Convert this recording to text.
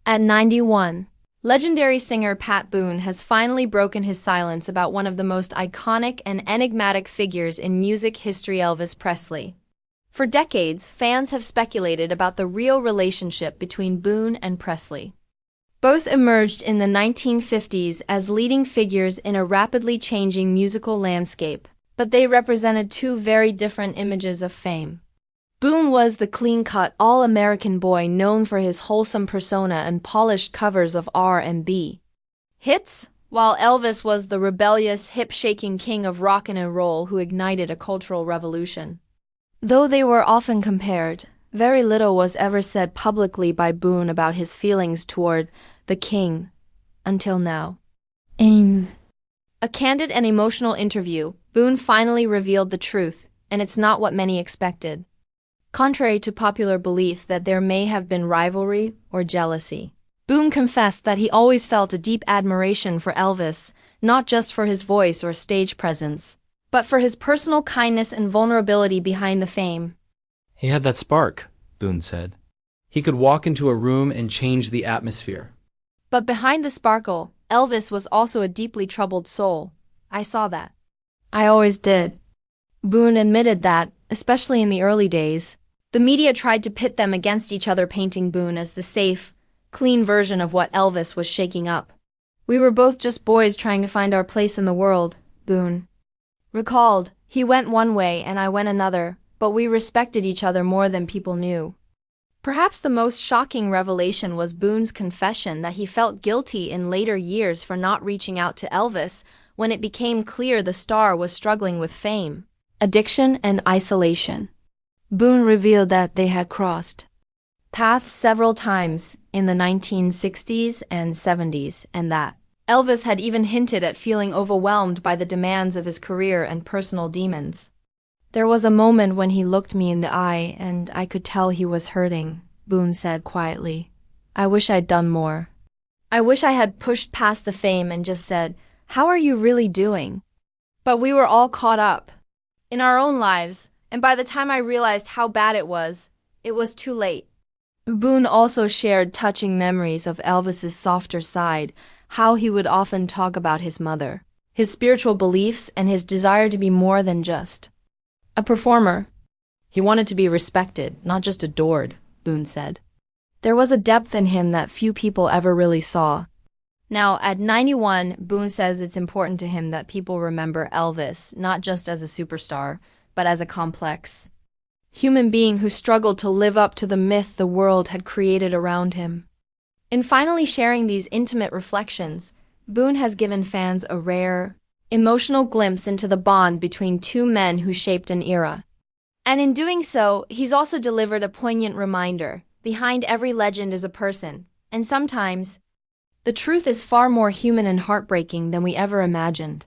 At 91, legendary singer Pat Boone has finally broken his silence about one of the most iconic and enigmatic figures in music history, Elvis Presley. For decades, fans have speculated about the real relationship between Boone and Presley. Both emerged in the 1950s as leading figures in a rapidly changing musical landscape, but they represented two very different images of fame. Boone was the clean-cut, all-American boy known for his wholesome persona and polished covers of R&B hits, while Elvis was the rebellious, hip-shaking king of rock and roll who ignited a cultural revolution. Though they were often compared, very little was ever said publicly by Boone about his feelings toward the king, until now. In a candid and emotional interview, Boone finally revealed the truth, and it's not what many expected. Contrary to popular belief that there may have been rivalry or jealousy, Boone confessed that he always felt a deep admiration for Elvis, not just for his voice or stage presence, but for his personal kindness and vulnerability behind the fame. He had that spark, Boone said. He could walk into a room and change the atmosphere. But behind the sparkle, Elvis was also a deeply troubled soul. I saw that. I always did. Boone admitted that, especially in the early days, the media tried to pit them against each other, painting Boone as the safe, clean version of what Elvis was shaking up. We were both just boys trying to find our place in the world, Boone recalled. He went one way and I went another, but we respected each other more than people knew. Perhaps the most shocking revelation was Boone's confession that he felt guilty in later years for not reaching out to Elvis when it became clear the star was struggling with fame, addiction, and isolation. Boone revealed that they had crossed paths several times in the 1960s and 70s, and that Elvis had even hinted at feeling overwhelmed by the demands of his career and personal demons. There was a moment when he looked me in the eye and I could tell he was hurting, Boone said quietly. I wish I'd done more. I wish I had pushed past the fame and just said, "How are you really doing?" But we were all caught up in our own lives, and by the time I realized how bad it was too late. Boone also shared touching memories of Elvis's softer side, how he would often talk about his mother, his spiritual beliefs, and his desire to be more than just a performer. He wanted to be respected, not just adored, Boone said. There was a depth in him that few people ever really saw. Now, at 91, Boone says it's important to him that people remember Elvis not just as a superstar, but as a complex human being who struggled to live up to the myth the world had created around him. In finally sharing these intimate reflections, Boone has given fans a rare, emotional glimpse into the bond between two men who shaped an era. And in doing so, he's also delivered a poignant reminder: behind every legend is a person, and sometimes the truth is far more human and heartbreaking than we ever imagined.